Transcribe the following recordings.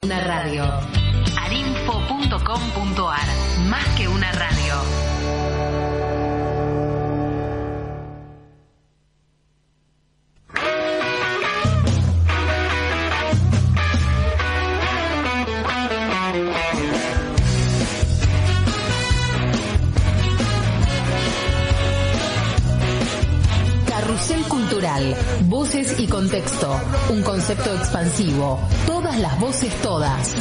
Una radio. Arinfo.com.ar. Más que una radio. Carrusel Cultural, voces y contexto, un concepto expansivo, todas las voces todas.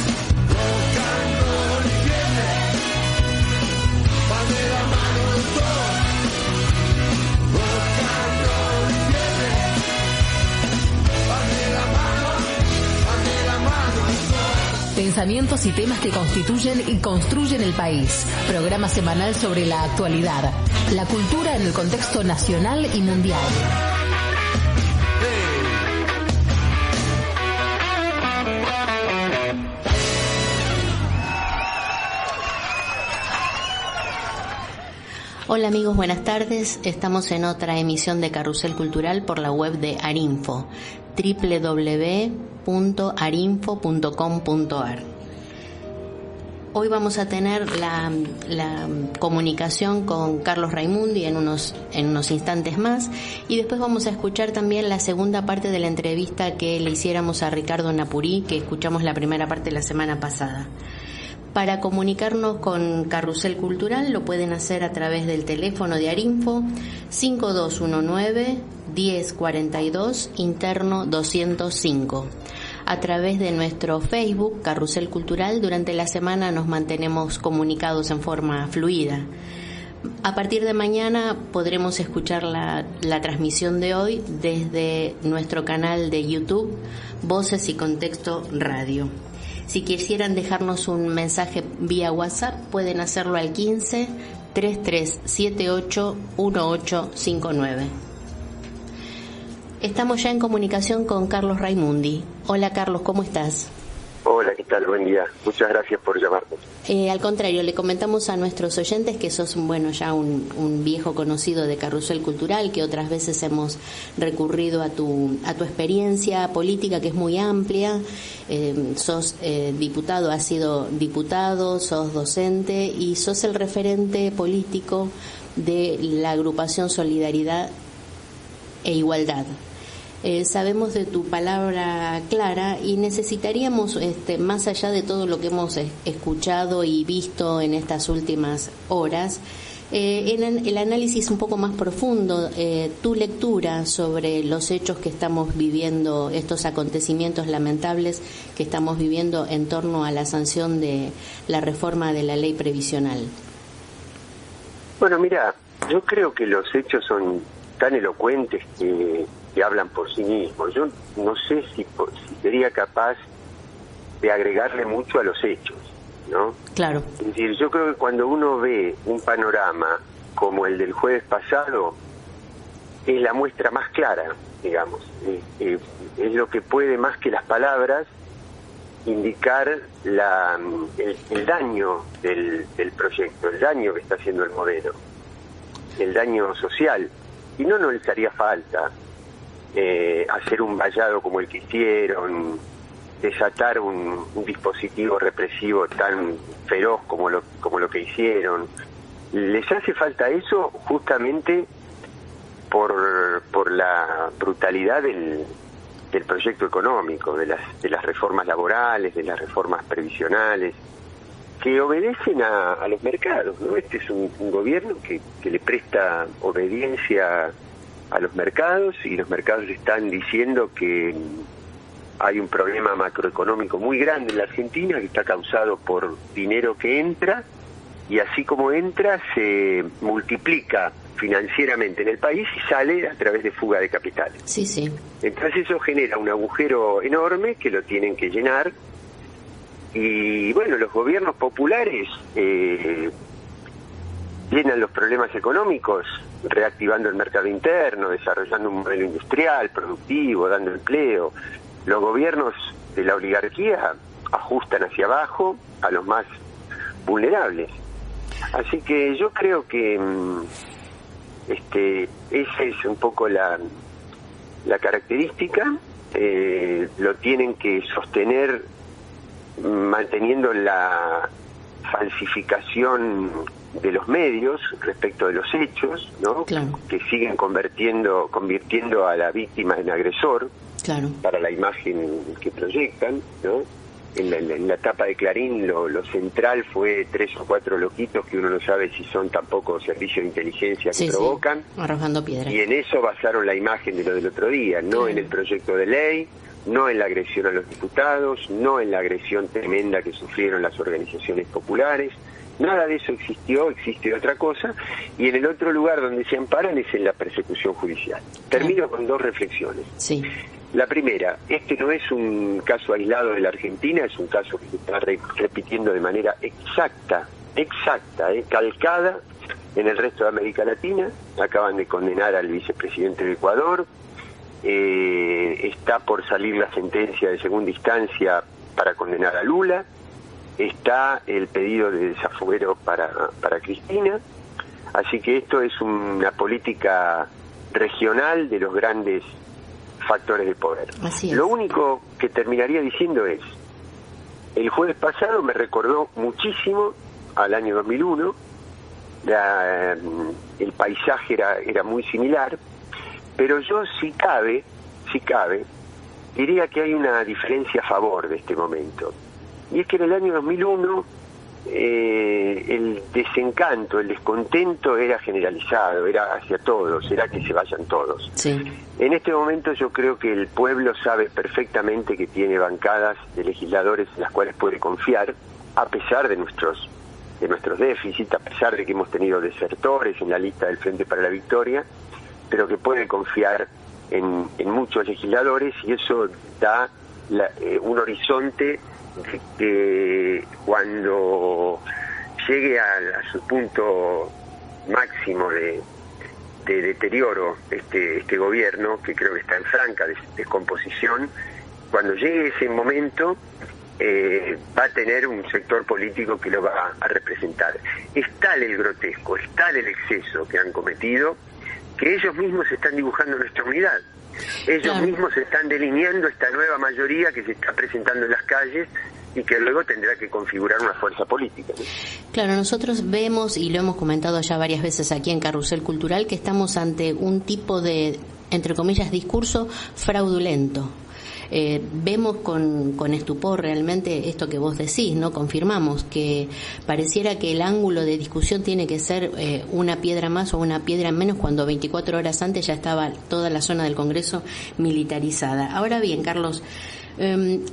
Pensamientos y temas que constituyen y construyen el país. Programa semanal sobre la actualidad, la cultura en el contexto nacional y mundial. Hola amigos, buenas tardes. Estamos en otra emisión de Carrusel Cultural por la web de Arinfo, www.arinfo.com.ar. Hoy vamos a tener la comunicación con Carlos Raimundi en unos instantes más, y después vamos a escuchar también la segunda parte de la entrevista que le hiciéramos a Ricardo Napurí, que escuchamos la primera parte la semana pasada. Para comunicarnos con Carrusel Cultural lo pueden hacer a través del teléfono de Arinfo 5219-1042, interno 205. A través de nuestro Facebook, Carrusel Cultural, durante la semana nos mantenemos comunicados en forma fluida. A partir de mañana podremos escuchar la transmisión de hoy desde nuestro canal de YouTube, Voces y Contexto Radio. Si quisieran dejarnos un mensaje vía WhatsApp, pueden hacerlo al 15 3378 1859. Estamos ya en comunicación con Carlos Raimundi. Hola Carlos, ¿cómo estás? Hola, ¿qué tal? Buen día. Muchas gracias por llamarnos. Al contrario, le comentamos a nuestros oyentes que sos ya un viejo conocido de Carrusel Cultural, que otras veces hemos recurrido a tu experiencia política, que es muy amplia. Sos diputado, has sido diputado, sos docente y sos el referente político de la agrupación Solidaridad e Igualdad. Sabemos de tu palabra clara y necesitaríamos, más allá de todo lo que hemos escuchado y visto en estas últimas horas, el análisis un poco más profundo, tu lectura sobre los hechos que estamos viviendo, estos acontecimientos lamentables que estamos viviendo en torno a la sanción de la reforma de la ley previsional. Bueno, mira, yo creo que los hechos son tan elocuentes que hablan por sí mismos. Yo no sé si sería capaz de agregarle mucho a los hechos, ¿no? Claro. Es decir, yo creo que cuando uno ve un panorama como el del jueves pasado, es la muestra más clara, digamos. Es lo que puede, más que las palabras, indicar el daño del proyecto, el daño que está haciendo el modelo, el daño social. Y no les haría falta hacer un vallado como el que hicieron, desatar un dispositivo represivo tan feroz como lo que hicieron. Les hace falta eso justamente por la brutalidad del proyecto económico, de las reformas laborales, de las reformas previsionales, que obedecen a los mercados, ¿no? Este es un gobierno que le presta obediencia a los mercados, y los mercados están diciendo que hay un problema macroeconómico muy grande en la Argentina que está causado por dinero que entra, y así como entra se multiplica financieramente en el país y sale a través de fuga de capitales. Sí, sí. Entonces eso genera un agujero enorme que lo tienen que llenar, y bueno, los gobiernos populares llenan los problemas económicos reactivando el mercado interno, desarrollando un modelo industrial, productivo, dando empleo. Los gobiernos de la oligarquía ajustan hacia abajo a los más vulnerables. Así que yo creo que esa es un poco la característica. Lo tienen que sostener manteniendo la falsificación de los medios respecto de los hechos, ¿no? Claro. Que siguen convirtiendo a la víctima en agresor, claro, para la imagen que proyectan, ¿no? En la tapa de Clarín lo central fue 3 o 4 loquitos que uno no sabe si son tampoco servicios de inteligencia que provocan, arrojando piedras, y en eso basaron la imagen de lo del otro día, no en el proyecto de ley, no en la agresión a los diputados, no en la agresión tremenda que sufrieron las organizaciones populares. Nada de eso existió, existe otra cosa, y en el otro lugar donde se amparan es en la persecución judicial. Termino con 2 reflexiones. Sí. La primera, este no es un caso aislado de la Argentina, es un caso que se está repitiendo de manera exacta, calcada en el resto de América Latina. Acaban de condenar al vicepresidente de Ecuador, está por salir la sentencia de segunda instancia para condenar a Lula, está el pedido de desafuero para Cristina, así que esto es una política regional de los grandes factores de poder. Así es. Lo único que terminaría diciendo es, el jueves pasado me recordó muchísimo al año 2001, el paisaje era muy similar, pero yo si cabe, diría que hay una diferencia a favor de este momento. Y es que en el año 2001 el desencanto, el descontento era generalizado, era hacia todos, era que se vayan todos. Sí. En este momento yo creo que el pueblo sabe perfectamente que tiene bancadas de legisladores en las cuales puede confiar, a pesar de nuestros déficits, a pesar de que hemos tenido desertores en la lista del Frente para la Victoria, pero que puede confiar en muchos legisladores, y eso da un horizonte que cuando llegue a su punto máximo de deterioro este gobierno, que creo que está en franca descomposición, cuando llegue ese momento va a tener un sector político que lo va a representar. Es tal el grotesco, es tal el exceso que han cometido, que ellos mismos están dibujando nuestra unidad. Ellos mismos están delineando esta nueva mayoría que se está presentando en las calles y que luego tendrá que configurar una fuerza política, ¿no? Claro, nosotros vemos, y lo hemos comentado ya varias veces aquí en Carrusel Cultural, que estamos ante un tipo de, entre comillas, discurso fraudulento. Vemos con estupor realmente esto que vos decís, ¿no? Confirmamos que pareciera que el ángulo de discusión tiene que ser una piedra más o una piedra menos, cuando 24 horas antes ya estaba toda la zona del Congreso militarizada. Ahora bien, Carlos,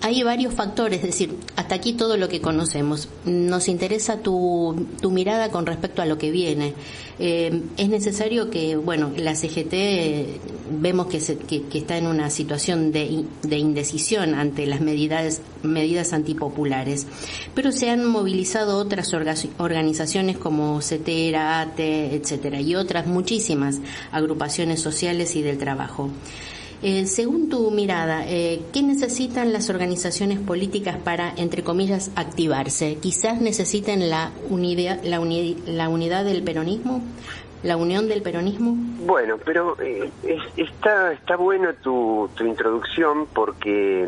hay varios factores, es decir, hasta aquí todo lo que conocemos. Nos interesa tu mirada con respecto a lo que viene. Es necesario que, bueno, la CGT vemos que está en una situación de indecisión ante las medidas antipopulares, pero se han movilizado otras organizaciones como CETERA, ATE, etcétera, y otras muchísimas agrupaciones sociales y del trabajo. Según tu mirada, ¿qué necesitan las organizaciones políticas para, entre comillas, activarse? ¿Quizás necesiten la unidad del peronismo? ¿La unión del peronismo? Bueno, pero está buena tu introducción, porque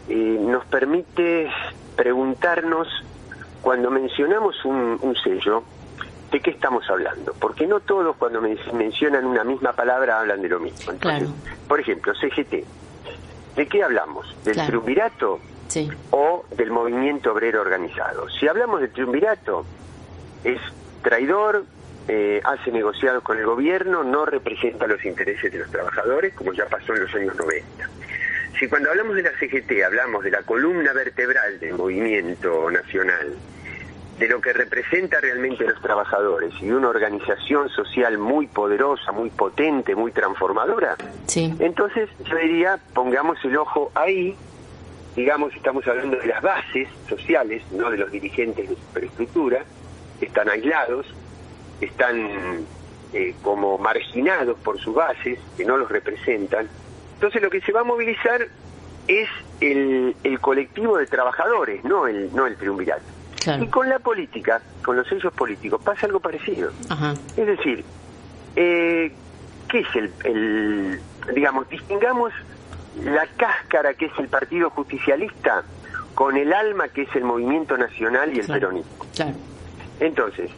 nos permite preguntarnos, cuando mencionamos un sello, ¿de qué estamos hablando? Porque no todos, cuando mencionan una misma palabra, hablan de lo mismo. Entonces, claro. Por ejemplo, CGT, ¿de qué hablamos? ¿Del triunvirato? Sí. ¿O del movimiento obrero organizado? Si hablamos del triunvirato, es traidor, hace negociados con el gobierno, no representa los intereses de los trabajadores, como ya pasó en los años 90. Si cuando hablamos de la CGT hablamos de la columna vertebral del movimiento nacional, de lo que representa realmente a los trabajadores, y una organización social muy poderosa, muy potente, muy transformadora, sí, entonces yo diría, pongamos el ojo ahí. Digamos, estamos hablando de las bases sociales, no de los dirigentes de superestructura, que están aislados, están como marginados por sus bases, que no los representan. Entonces lo que se va a movilizar es el colectivo de trabajadores, no el triunvirato. Claro. Y con la política, con los sellos políticos, pasa algo parecido. Ajá. Es decir, ¿qué es digamos, distingamos la cáscara que es el Partido Justicialista, con el alma que es el movimiento nacional y el peronismo. Claro. Entonces,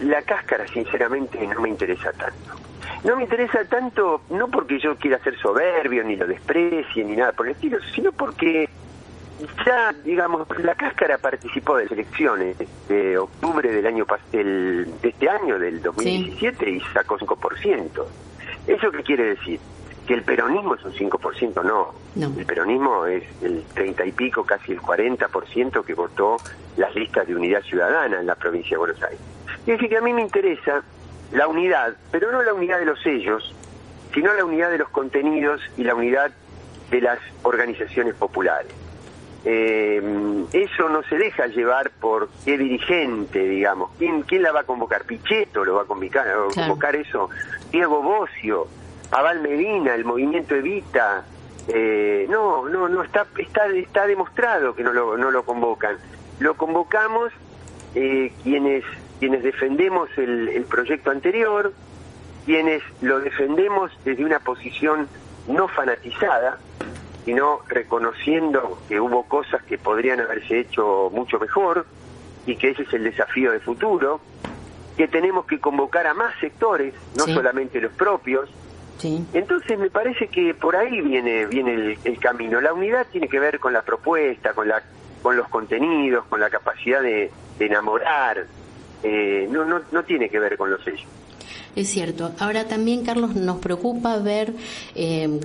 la cáscara sinceramente no me interesa tanto. No me interesa tanto, no porque yo quiera ser soberbio, ni lo desprecie, ni nada por el estilo, sino porque ya, digamos, la cáscara participó de las elecciones de octubre del año de este año, del 2017, sí, y sacó 5%. ¿Eso qué quiere decir? Que el peronismo es un 5%, no. El peronismo es el 30 y pico, casi el 40% que votó las listas de Unidad Ciudadana en la provincia de Buenos Aires. Es decir, que a mí me interesa la unidad, pero no la unidad de los sellos, sino la unidad de los contenidos y la unidad de las organizaciones populares. Eso no se deja llevar por qué dirigente, digamos. ¿Quién la va a convocar? ¿Pichetto lo va a convocar eso? ¿Diego Bocio? ¿Abal Medina? ¿El movimiento Evita? No, está demostrado que no lo convocan. Lo convocamos quienes defendemos el proyecto anterior, quienes lo defendemos desde una posición no fanatizada, sino reconociendo que hubo cosas que podrían haberse hecho mucho mejor y que ese es el desafío de futuro, que tenemos que convocar a más sectores, no solamente los propios. Sí. Entonces me parece que por ahí viene el camino. La unidad tiene que ver con la propuesta, con los contenidos, con la capacidad de enamorar, no tiene que ver con los sellos. Es cierto. Ahora también, Carlos, nos preocupa ver,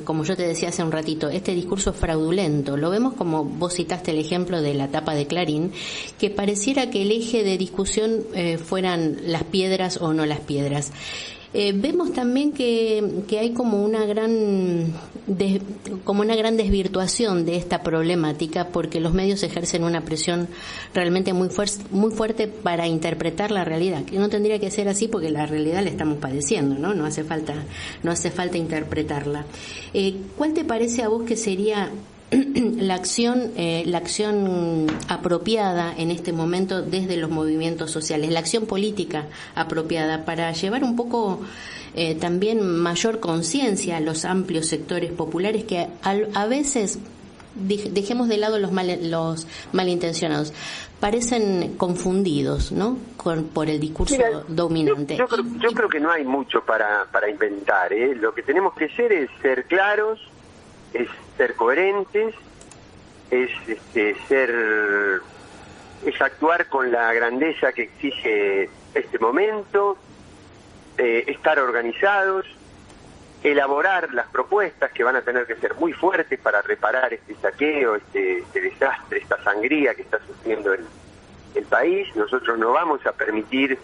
como yo te decía hace un ratito, este discurso fraudulento. Lo vemos como vos citaste el ejemplo de la tapa de Clarín, que pareciera que el eje de discusión fueran las piedras o no las piedras. Vemos también que hay como una gran desvirtuación de esta problemática, porque los medios ejercen una presión realmente muy fuerte para interpretar la realidad, que no tendría que ser así porque la realidad la estamos padeciendo, ¿no? No hace falta interpretarla. ¿Cuál te parece a vos que sería la acción apropiada en este momento desde los movimientos sociales, la acción política apropiada para llevar un poco también mayor conciencia a los amplios sectores populares que a veces, dejemos de lado los malintencionados, parecen confundidos, ¿no? Por el discurso dominante? Yo creo que no hay mucho para inventar, ¿eh? Lo que tenemos que hacer es ser claros, es ser coherentes, es actuar con la grandeza que exige este momento, estar organizados, elaborar las propuestas que van a tener que ser muy fuertes para reparar este saqueo, este desastre, esta sangría que está sufriendo el país. Nosotros no vamos a permitir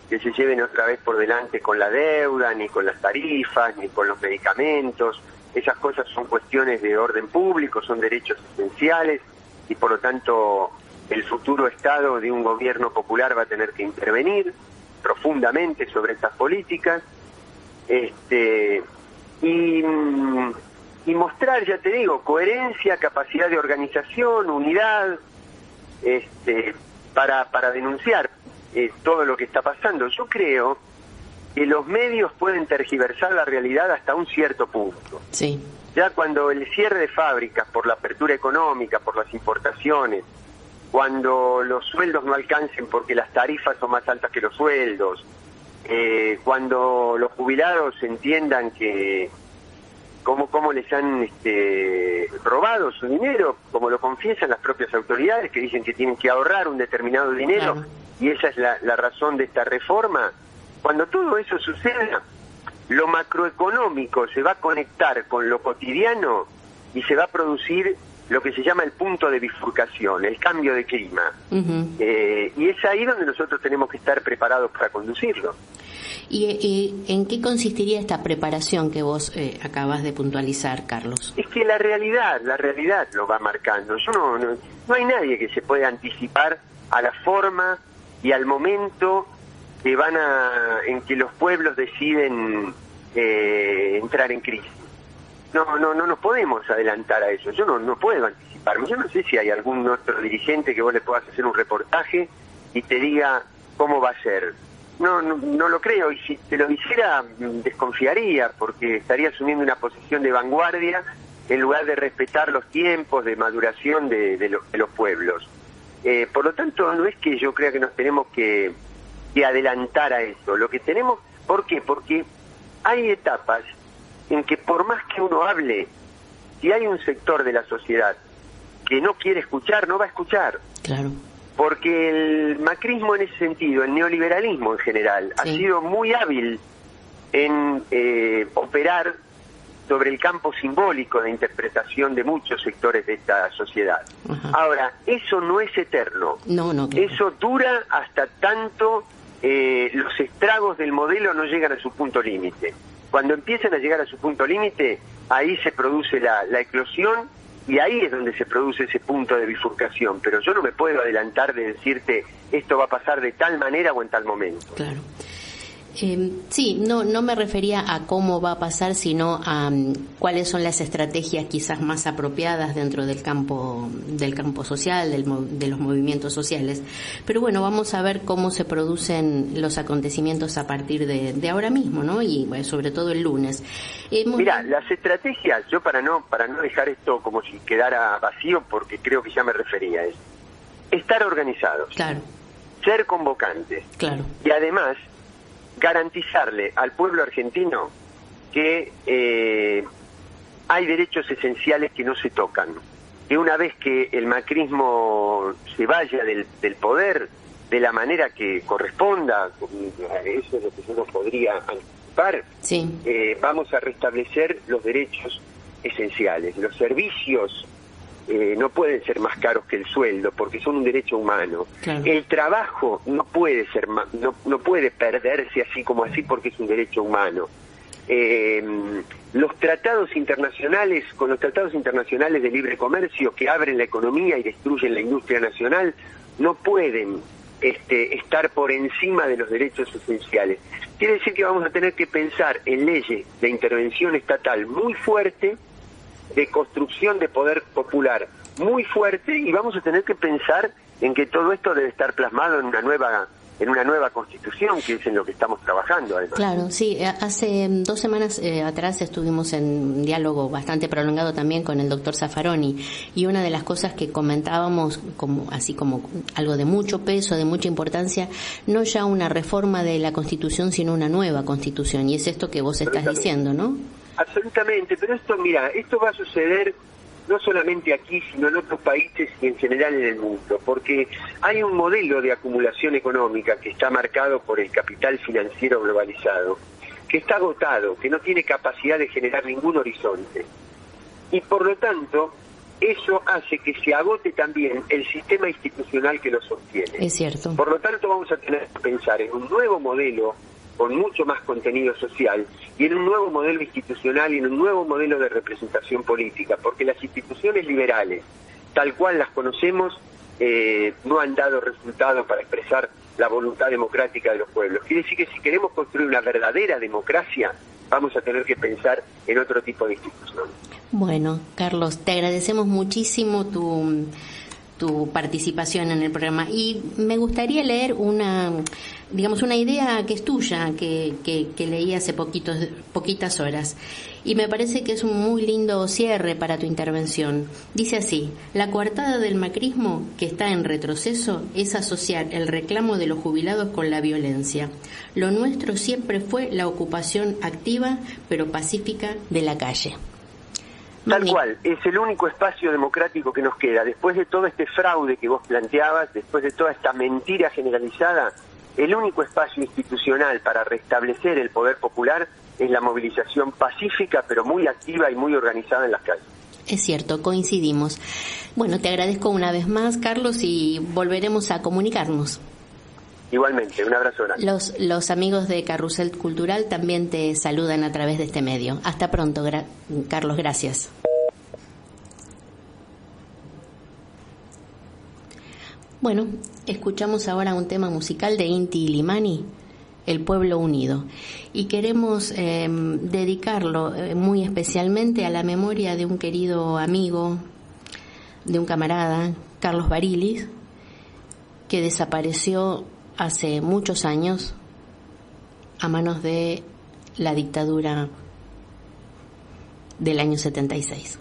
que se lleven otra vez por delante con la deuda, ni con las tarifas, ni con los medicamentos. Esas cosas son cuestiones de orden público, son derechos esenciales y por lo tanto el futuro Estado de un gobierno popular va a tener que intervenir profundamente sobre estas políticas y mostrar, ya te digo, coherencia, capacidad de organización, unidad para denunciar todo lo que está pasando. Yo creo que los medios pueden tergiversar la realidad hasta un cierto punto. Sí. Ya cuando el cierre de fábricas por la apertura económica, por las importaciones, cuando los sueldos no alcancen porque las tarifas son más altas que los sueldos, cuando los jubilados entiendan que cómo les han robado su dinero, como lo confiesan las propias autoridades, que dicen que tienen que ahorrar un determinado dinero, claro, y esa es la razón de esta reforma. Cuando todo eso suceda, lo macroeconómico se va a conectar con lo cotidiano y se va a producir lo que se llama el punto de bifurcación, el cambio de clima. Uh-huh. Y es ahí donde nosotros tenemos que estar preparados para conducirlo. ¿Y en qué consistiría esta preparación que vos acabas de puntualizar, Carlos? Es que la realidad lo va marcando. No hay nadie que se pueda anticipar a la forma y al momento que en que los pueblos deciden entrar en crisis. No nos podemos adelantar a eso. Yo no puedo anticiparme. Yo no sé si hay algún otro dirigente que vos le puedas hacer un reportaje y te diga cómo va a ser. No lo creo, y si te lo dijera desconfiaría, porque estaría asumiendo una posición de vanguardia en lugar de respetar los tiempos de maduración de los pueblos. Por lo tanto, no es que yo crea que nos tenemos que adelantar a eso. Lo que tenemos, ¿por qué? Porque hay etapas en que por más que uno hable, si hay un sector de la sociedad que no quiere escuchar, no va a escuchar. Claro. Porque el macrismo en ese sentido, el neoliberalismo en general, ha sido muy hábil en operar sobre el campo simbólico de interpretación de muchos sectores de esta sociedad. Ajá. Ahora, eso no es eterno. No, claro. Eso dura hasta tanto los estragos del modelo no llegan a su punto límite. Cuando empiezan a llegar a su punto límite, ahí se produce la eclosión y ahí es donde se produce ese punto de bifurcación. Pero yo no me puedo adelantar de decirte esto va a pasar de tal manera o en tal momento. Claro. Sí, no me refería a cómo va a pasar, sino a cuáles son las estrategias quizás más apropiadas dentro del campo social, de los movimientos sociales. Pero bueno, vamos a ver cómo se producen los acontecimientos a partir de ahora mismo, ¿no? Y bueno, sobre todo el lunes. Mira, las estrategias, yo para no dejar esto como si quedara vacío, porque creo que ya me refería a eso. Estar organizados. Claro. Ser convocantes. Claro. Y además garantizarle al pueblo argentino que hay derechos esenciales que no se tocan, que una vez que el macrismo se vaya del poder de la manera que corresponda, eso es lo que yo no podría anticipar, sí. Vamos a restablecer los derechos esenciales. Los servicios no pueden ser más caros que el sueldo porque son un derecho humano. Claro. El trabajo no puede ser no puede perderse así como así porque es un derecho humano. Los tratados internacionales, con los tratados internacionales de libre comercio que abren la economía y destruyen la industria nacional, no pueden estar por encima de los derechos esenciales. Quiere decir que vamos a tener que pensar en leyes de intervención estatal muy fuerte, de construcción de poder popular muy fuerte, y vamos a tener que pensar en que todo esto debe estar plasmado en una nueva constitución, que es en lo que estamos trabajando además. Claro, sí, hace 2 semanas atrás estuvimos en un diálogo bastante prolongado también con el doctor Zaffaroni, y una de las cosas que comentábamos como algo de mucho peso, de mucha importancia, no ya una reforma de la constitución, sino una nueva constitución, y es esto que vos estás diciendo, ¿no? Absolutamente, pero esto va a suceder no solamente aquí, sino en otros países y en general en el mundo, porque hay un modelo de acumulación económica que está marcado por el capital financiero globalizado, que está agotado, que no tiene capacidad de generar ningún horizonte. Y por lo tanto, eso hace que se agote también el sistema institucional que lo sostiene. Es cierto. Por lo tanto, vamos a tener que pensar en un nuevo modelo con mucho más contenido social, y en un nuevo modelo institucional y en un nuevo modelo de representación política, porque las instituciones liberales, tal cual las conocemos, no han dado resultado para expresar la voluntad democrática de los pueblos. Quiere decir que si queremos construir una verdadera democracia, vamos a tener que pensar en otro tipo de instituciones. Bueno, Carlos, te agradecemos muchísimo tu participación en el programa, y me gustaría leer una idea que es tuya, que leí hace poquitas horas, y me parece que es un muy lindo cierre para tu intervención. Dice así: la coartada del macrismo, que está en retroceso, es asociar el reclamo de los jubilados con la violencia. Lo nuestro siempre fue la ocupación activa pero pacífica de la calle. Tal cual, es el único espacio democrático que nos queda. Después de todo este fraude que vos planteabas, después de toda esta mentira generalizada, el único espacio institucional para restablecer el poder popular es la movilización pacífica, pero muy activa y muy organizada en las calles. Es cierto, coincidimos. Bueno, te agradezco una vez más, Carlos, y volveremos a comunicarnos. Igualmente, un abrazo grande. Los amigos de Carrusel Cultural también te saludan a través de este medio. Hasta pronto, Carlos, gracias. Bueno, escuchamos ahora un tema musical de Inti Illimani, El Pueblo Unido, y queremos dedicarlo muy especialmente a la memoria de un querido amigo, de un camarada, Carlos Barilis, que desapareció hace muchos años a manos de la dictadura del año 76.